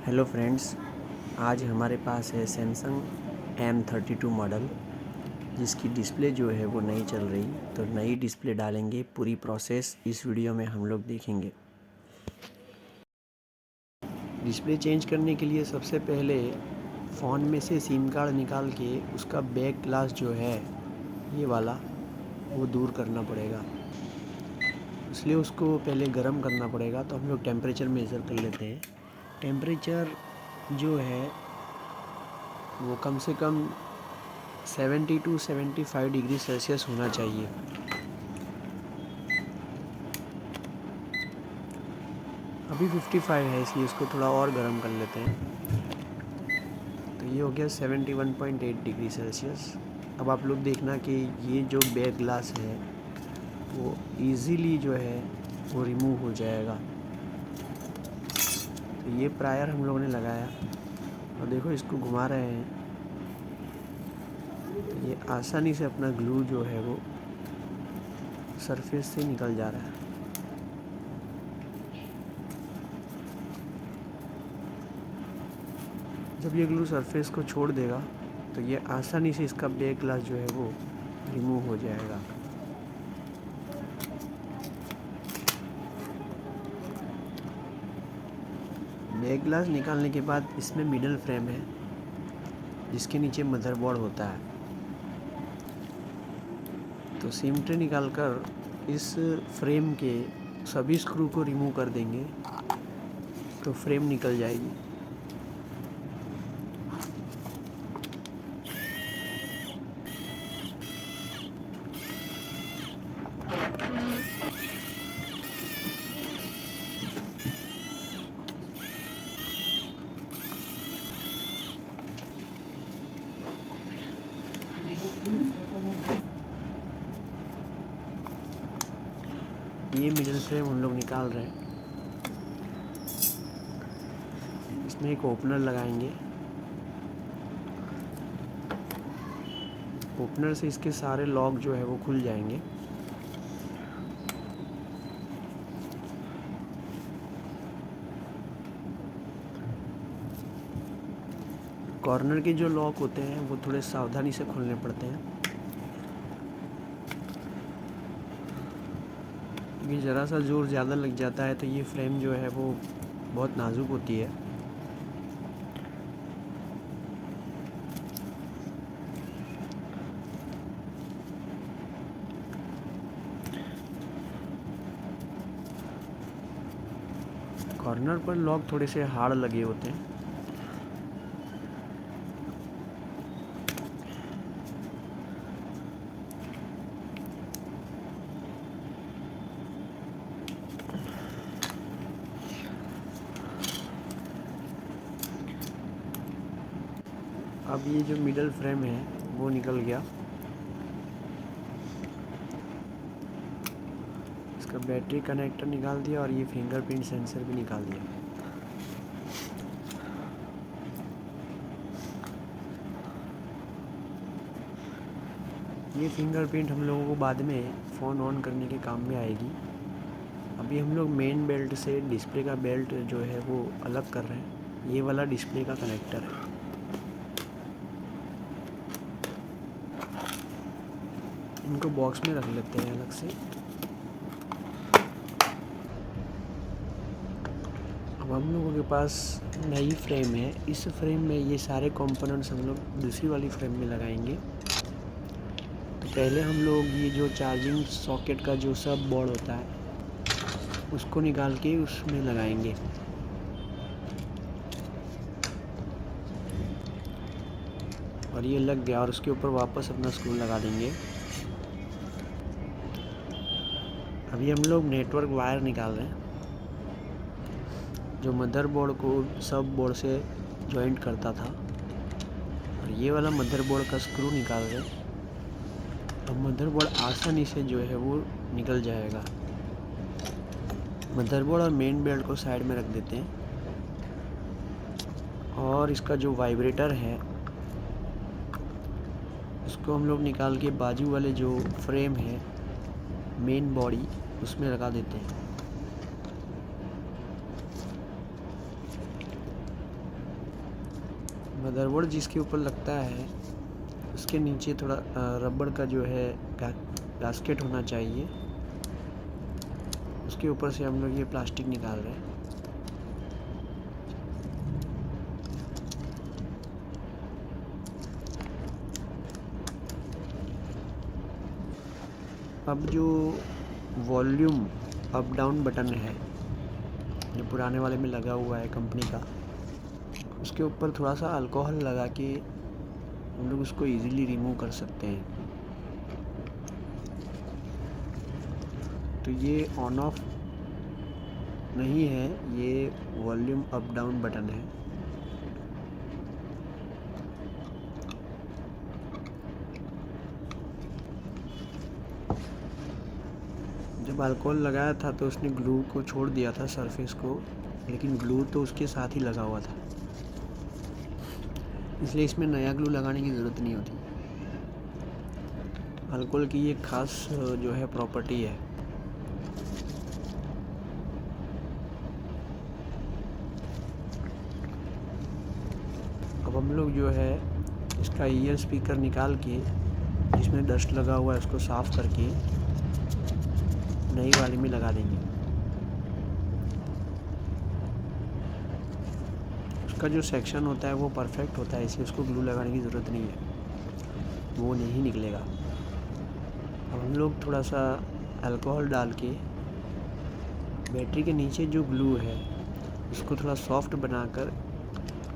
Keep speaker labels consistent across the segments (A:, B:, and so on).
A: Hello friends, आज हमारे पास है सैमसंग M32 मॉडल, जिसकी डिस्प्ले जो है वो नहीं चल रही। तो नई डिस्प्ले डालेंगे, पूरी प्रोसेस इस वीडियो में हम लोग देखेंगे। डिस्प्ले चेंज करने के लिए सबसे पहले फ़ोन में से सिम कार्ड निकाल के उसका बैक ग्लास जो है ये वाला वो दूर करना पड़ेगा। इसलिए उसको पहले गर्म करना पड़ेगा। तो हम लोग टेम्परेचर मेज़र कर लेते हैं। टेम्परेचर जो है वो कम से कम 70 to 75 डिग्री सेल्सियस होना चाहिए। अभी 55 है, इसलिए इसको थोड़ा और गर्म कर लेते हैं। तो ये हो गया 71.8 डिग्री सेल्सियस। अब आप लोग देखना कि ये जो बैक ग्लास है वो इजीली जो है वो रिमूव हो जाएगा। तो ये प्रायर हम लोगों ने लगाया और देखो इसको घुमा रहे हैं, तो ये आसानी से अपना ग्लू जो है वो सरफेस से निकल जा रहा है। जब ये ग्लू सरफेस को छोड़ देगा तो ये आसानी से इसका बैक ग्लास जो है वो रिमूव हो जाएगा। बैक ग्लास निकालने के बाद इसमें मिडल फ्रेम है, जिसके नीचे मदरबोर्ड होता है। तो सिम ट्रे निकाल कर इस फ्रेम के सभी स्क्रू को रिमूव कर देंगे तो फ्रेम निकल जाएगी। ये मिडल फ्रेम हम लोग निकाल रहे हैं। इसमें एक ओपनर लगाएंगे। ओपनर से इसके सारे लॉक जो है वो खुल जाएंगे। कॉर्नर के जो लॉक होते हैं वो थोड़े सावधानी से खोलने पड़ते हैं, क्योंकि ज़रा सा जोर ज़्यादा लग जाता है तो ये फ्रेम जो है वो बहुत नाजुक होती है। कॉर्नर पर लॉक थोड़े से हार्ड लगे होते हैं। अब ये जो मिडल फ्रेम है वो निकल गया। इसका बैटरी कनेक्टर निकाल दिया और ये फिंगरप्रिंट सेंसर भी निकाल दिया। ये फिंगरप्रिंट हम लोगों को बाद में फ़ोन ऑन करने के काम में आएगी। अभी हम लोग मेन बेल्ट से डिस्प्ले का बेल्ट जो है वो अलग कर रहे हैं। ये वाला डिस्प्ले का कनेक्टर है। इनको बॉक्स में रख लेते हैं अलग से। अब हम लोगों के पास नई फ्रेम है। इस फ्रेम में ये सारे कंपोनेंट्स हम लोग दूसरी वाली फ्रेम में लगाएंगे। तो पहले हम लोग ये जो चार्जिंग सॉकेट का जो सब बोर्ड होता है उसको निकाल के उसमें लगाएंगे। और ये लग गया और उसके ऊपर वापस अपना स्क्रू लगा देंगे। अभी हम लोग नेटवर्क वायर निकाल रहे हैं, जो मदरबोर्ड को सब बोर्ड से जॉइंट करता था। और ये वाला मदरबोर्ड का स्क्रू निकाल रहे हैं। अब मदरबोर्ड आसानी से जो है वो निकल जाएगा। मदरबोर्ड और मेन बेल्ट को साइड में रख देते हैं। और इसका जो वाइब्रेटर है उसको हम लोग निकाल के बाजू वाले जो फ्रेम है मेन बॉडी उसमें लगा देते हैं। मदरबोर्ड जिसके ऊपर लगता है उसके नीचे थोड़ा रबड़ का जो है गास्केट होना चाहिए। उसके ऊपर से हम लोग ये प्लास्टिक निकाल रहे हैं। अब जो वॉल्यूम अप डाउन बटन है जो पुराने वाले में लगा हुआ है कंपनी का, उसके ऊपर थोड़ा सा अल्कोहल लगा के हम लोग उसको इजीली रिमूव कर सकते हैं। तो ये ऑन ऑफ नहीं है, ये वॉल्यूम अप डाउन बटन है। जब अल्कोहल लगाया था तो उसने ग्लू को छोड़ दिया था सरफेस को, लेकिन ग्लू तो उसके साथ ही लगा हुआ था, इसलिए इसमें नया ग्लू लगाने की ज़रूरत नहीं होती। अल्कोहल की ये खास जो है प्रॉपर्टी है। अब हम लोग जो है इसका ईयर स्पीकर निकाल के जिसमें डस्ट लगा हुआ है उसको साफ़ करके नई वाली में लगा देंगे। उसका जो सेक्शन होता है वो परफेक्ट होता है, इसलिए उसको ग्लू लगाने की ज़रूरत नहीं है, वो नहीं निकलेगा। अब हम लोग थोड़ा सा अल्कोहल डाल के बैटरी के नीचे जो ग्लू है उसको थोड़ा सॉफ्ट बनाकर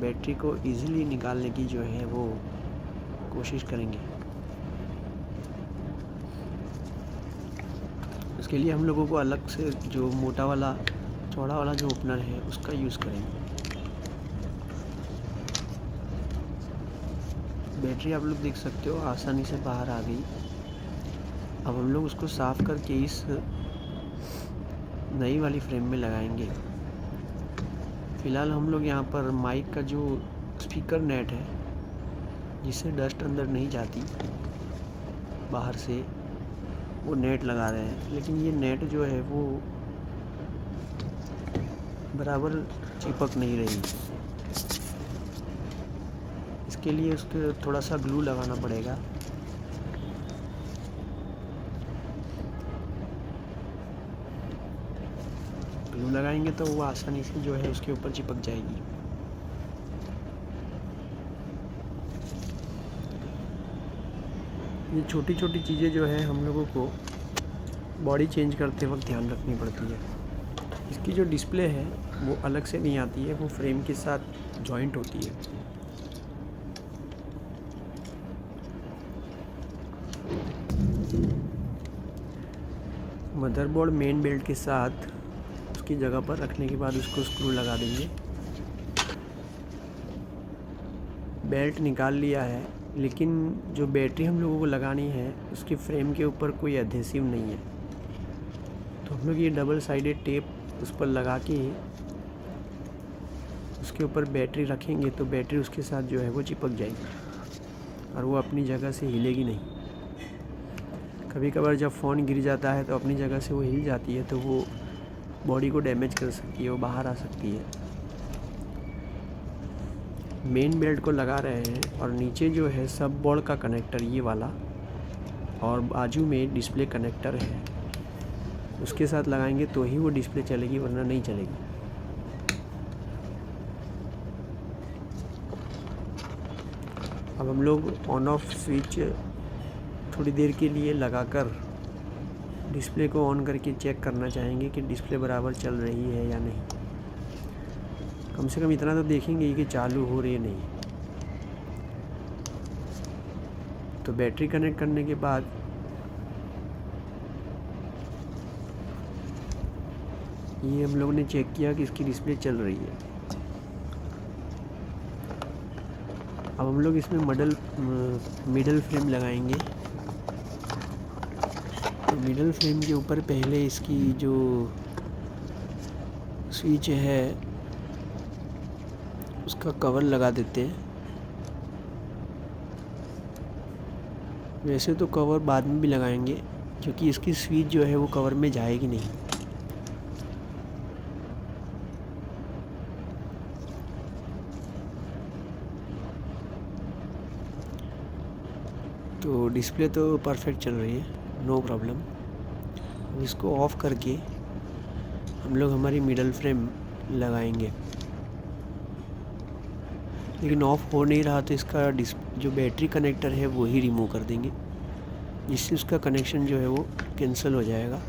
A: बैटरी को इजीली निकालने की जो है वो कोशिश करेंगे। उसके लिए हम लोगों को अलग से जो मोटा वाला चौड़ा वाला जो ओपनर है उसका यूज़ करेंगे। बैटरी आप लोग देख सकते हो आसानी से बाहर आ गई। अब हम लोग उसको साफ़ करके इस नई वाली फ्रेम में लगाएंगे। फ़िलहाल हम लोग यहाँ पर माइक का जो स्पीकर नेट है जिससे डस्ट अंदर नहीं जाती बाहर से, वो नेट लगा रहे हैं, लेकिन ये नेट जो है वो बराबर चिपक नहीं रही। इसके लिए उसके थोड़ा सा ग्लू लगाना पड़ेगा। ग्लू लगाएंगे तो वो आसानी से जो है उसके ऊपर चिपक जाएगी। ये छोटी छोटी चीज़ें जो है हम लोगों को बॉडी चेंज करते वक्त ध्यान रखनी पड़ती है। इसकी जो डिस्प्ले है वो अलग से नहीं आती है, वो फ्रेम के साथ जॉइंट होती है। मदरबोर्ड मेन बेल्ट के साथ उसकी जगह पर रखने के बाद उसको स्क्रू लगा देंगे। बेल्ट निकाल लिया है, लेकिन जो बैटरी हम लोगों को लगानी है उसकी फ्रेम के ऊपर कोई एडहेसिव नहीं है, तो हम लोग ये डबल साइडेड टेप उस पर लगा के उसके ऊपर बैटरी रखेंगे तो बैटरी उसके साथ जो है वो चिपक जाएगी और वो अपनी जगह से हिलेगी नहीं। कभी कभार जब फ़ोन गिर जाता है तो अपनी जगह से वो हिल जाती है, तो वो बॉडी को डैमेज कर सकती है, वो बाहर आ सकती है। मेन बेल्ट को लगा रहे हैं और नीचे जो है सब बोर्ड का कनेक्टर ये वाला और बाजू में डिस्प्ले कनेक्टर है, उसके साथ लगाएंगे तो ही वो डिस्प्ले चलेगी, वरना नहीं चलेगी। अब हम लोग ऑन ऑफ स्विच थोड़ी देर के लिए लगाकर डिस्प्ले को ऑन करके चेक करना चाहेंगे कि डिस्प्ले बराबर चल रही है या नहीं। कम से कम इतना तो देखेंगे कि चालू हो रही है नहीं। तो बैटरी कनेक्ट करने के बाद ये हम लोगों ने चेक किया कि इसकी डिस्प्ले चल रही है। अब हम लोग इसमें मिडल फ्रेम लगाएंगे। तो मिडल फ्रेम के ऊपर पहले इसकी जो स्विच है उसका कवर लगा देते हैं। वैसे तो कवर बाद में भी लगाएंगे क्योंकि इसकी स्विच जो है वो कवर में जाएगी नहीं। तो डिस्प्ले तो परफेक्ट चल रही है, नो प्रॉब्लम। इसको ऑफ़ करके हम लोग हमारी मिडल फ्रेम लगाएंगे, लेकिन ऑफ़ हो नहीं रहा तो इसका जो बैटरी कनेक्टर है वो ही रिमूव कर देंगे, जिससे उसका कनेक्शन जो है वो कैंसिल हो जाएगा।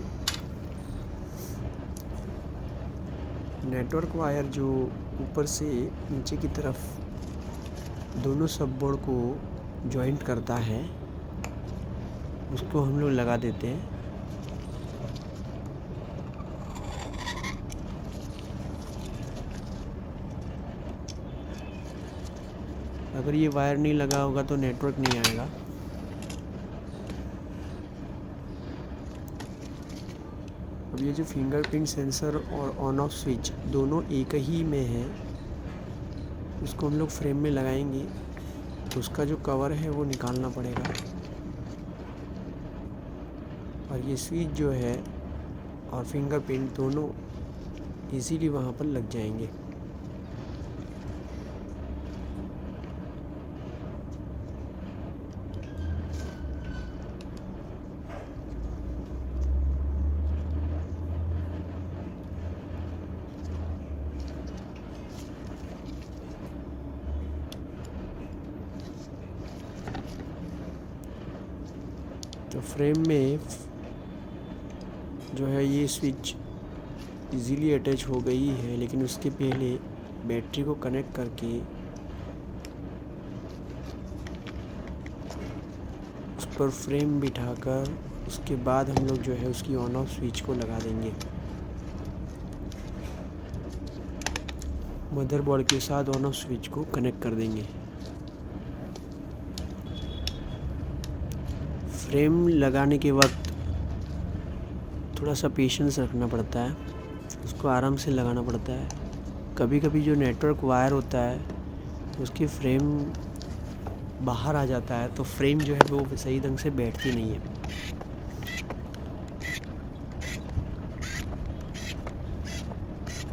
A: नेटवर्क वायर जो ऊपर से नीचे की तरफ दोनों सब बोर्ड को जॉइंट करता है, उसको हम लोग लगा देते हैं। अगर ये वायर नहीं लगा होगा तो नेटवर्क नहीं आएगा। अब ये जो फिंगरप्रिंट सेंसर और ऑन ऑफ स्विच दोनों एक ही में है, इसको हम लोग फ्रेम में लगाएंगे तो उसका जो कवर है वो निकालना पड़ेगा, और ये स्विच जो है और फिंगरप्रिंट दोनों इजीली वहाँ पर लग जाएंगे। तो फ्रेम में जो है ये स्विच इजीली अटैच हो गई है, लेकिन उसके पहले बैटरी को कनेक्ट करके उस पर फ्रेम बिठाकर उसके बाद हम लोग जो है उसकी ऑन ऑफ स्विच को लगा देंगे। मदरबोर्ड के साथ ऑन ऑफ स्विच को कनेक्ट कर देंगे। फ्रेम लगाने के वक्त थोड़ा सा पेशेंस रखना पड़ता है, उसको आराम से लगाना पड़ता है। कभी कभी जो नेटवर्क वायर होता है उसकी फ्रेम बाहर आ जाता है, तो फ्रेम जो है वो सही ढंग से बैठती नहीं है।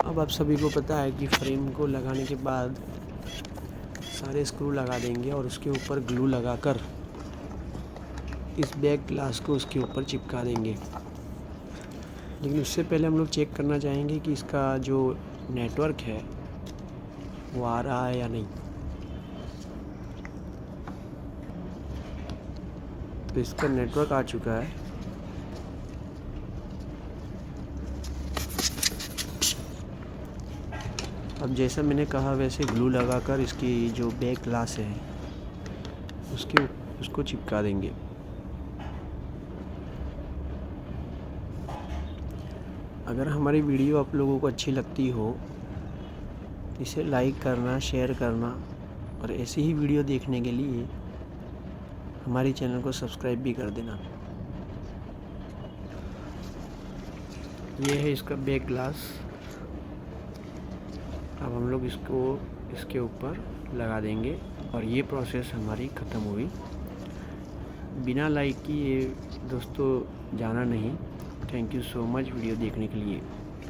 A: अब आप सभी को पता है कि फ्रेम को लगाने के बाद सारे स्क्रू लगा देंगे और उसके ऊपर ग्लू लगाकर इस बैक ग्लास को उसके ऊपर चिपका देंगे। लेकिन उससे पहले हम लोग चेक करना चाहेंगे कि इसका जो नेटवर्क है वो आ रहा है या नहीं। तो इसका नेटवर्क आ चुका है। अब जैसा मैंने कहा वैसे ग्लू लगाकर इसकी जो बैक ग्लास है उसको चिपका देंगे। अगर हमारी वीडियो आप लोगों को अच्छी लगती हो, इसे लाइक करना, शेयर करना, और ऐसी ही वीडियो देखने के लिए हमारे चैनल को सब्सक्राइब भी कर देना। ये है इसका बैक ग्लास। अब हम लोग इसको इसके ऊपर लगा देंगे और ये प्रोसेस हमारी ख़त्म हुई। बिना लाइक की ये दोस्तों जाना नहीं। Thank you so much video देखने के लिए।